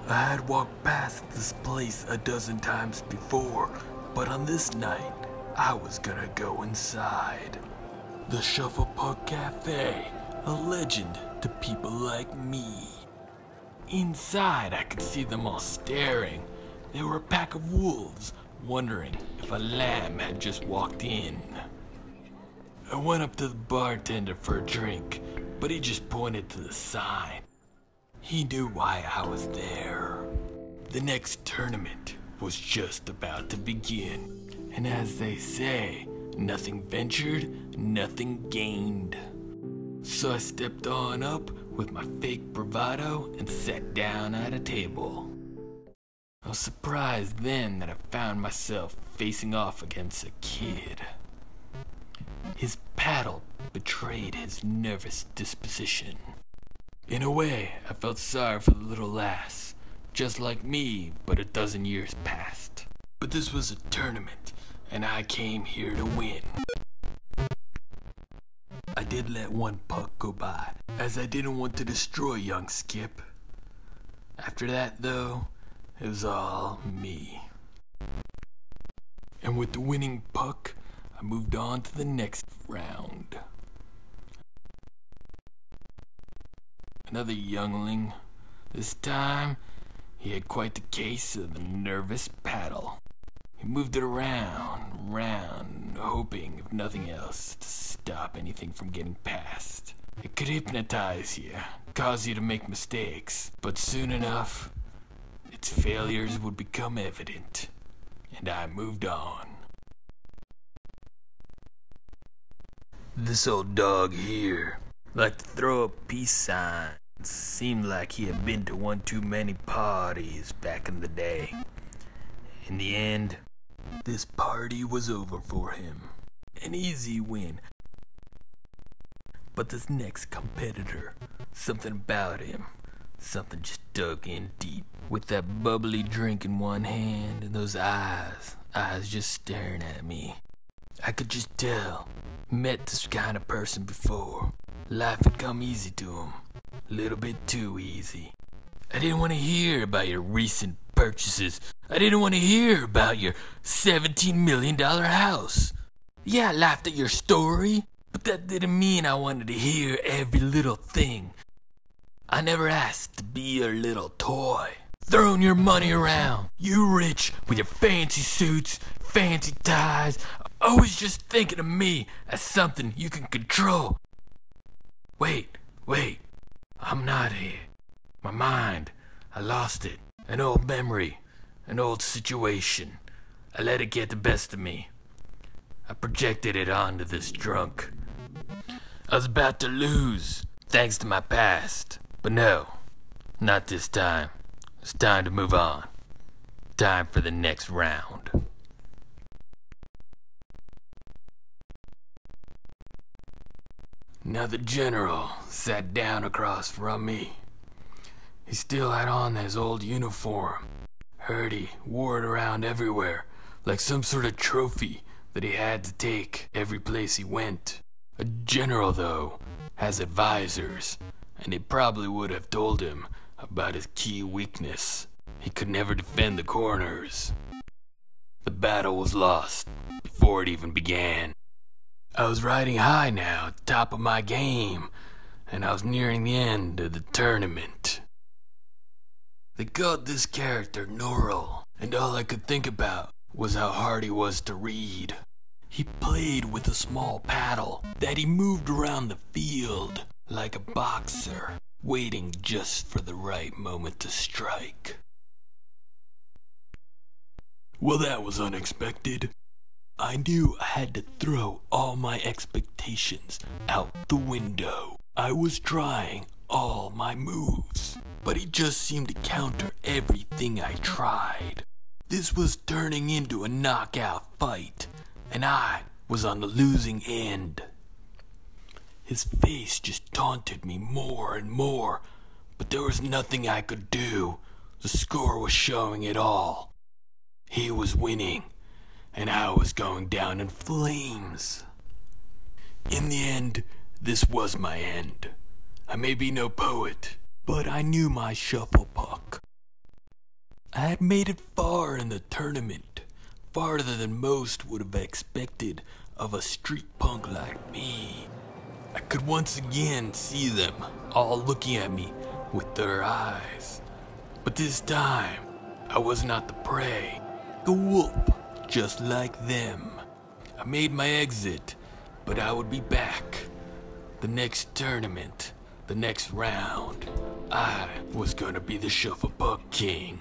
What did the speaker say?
I had walked past this place a dozen times before, but on this night, I was gonna go inside. The Shufflepuck Cafe, a legend to people like me. Inside, I could see them all staring. They were a pack of wolves, wondering if a lamb had just walked in. I went up to the bartender for a drink, but he just pointed to the sign. He knew why I was there. The next tournament was just about to begin, and as they say, nothing ventured, nothing gained. So I stepped on up with my fake bravado and sat down at a table. I was surprised then that I found myself facing off against a kid. His paddle betrayed his nervous disposition. In a way, I felt sorry for the little lass, just like me, but a dozen years past. But this was a tournament, and I came here to win. I did let one puck go by, as I didn't want to destroy young Skip. After that, though, it was all me. And with the winning puck, I moved on to the next round. Another youngling. This time, he had quite the case of the nervous paddle. He moved it around, hoping, if nothing else, to stop anything from getting past. It could hypnotize you, cause you to make mistakes, but soon enough, its failures would become evident, and I moved on. This old dog here liked to throw up peace signs. Seemed like he had been to one too many parties back in the day. In the end, this party was over for him. An easy win. But this next competitor, something about him, something just dug in deep. With that bubbly drink in one hand and those eyes just staring at me. I could just tell, met this kind of person before. Life had come easy to him. A little bit too easy. I didn't want to hear about your recent purchases. I didn't want to hear about your $17 million house. Yeah, I laughed at your story, but that didn't mean I wanted to hear every little thing. I never asked to be your little toy. Throwing your money around. You rich with your fancy suits, fancy ties, always just thinking of me as something you can control. Wait. I'm not here. My mind, I lost it. An old memory, an old situation. I let it get the best of me. I projected it onto this drunk. I was about to lose, thanks to my past. But no, not this time. It's time to move on. Time for the next round. Now the general sat down across from me. He still had on his old uniform. Heard he wore it around everywhere, like some sort of trophy that he had to take every place he went. A general, though, has advisors, and they probably would have told him about his key weakness. He could never defend the corners. The battle was lost before it even began. I was riding high now, top of my game, and I was nearing the end of the tournament. They called this character Norrell, and all I could think about was how hard he was to read. He played with a small paddle that he moved around the field like a boxer, waiting just for the right moment to strike. Well, that was unexpected. I knew I had to throw all my expectations out the window. I was trying all my moves, but he just seemed to counter everything I tried. This was turning into a knockout fight, and I was on the losing end. His face just taunted me more and more, but there was nothing I could do. The score was showing it all. He was winning, and I was going down in flames. In the end, this was my end. I may be no poet, but I knew my Shufflepuck. I had made it far in the tournament, farther than most would have expected of a street punk like me. I could once again see them all looking at me with their eyes. But this time, I was not the prey, the wolf, just like them. I made my exit, but I would be back. The next tournament, the next round, I was gonna be the Shufflepuck King.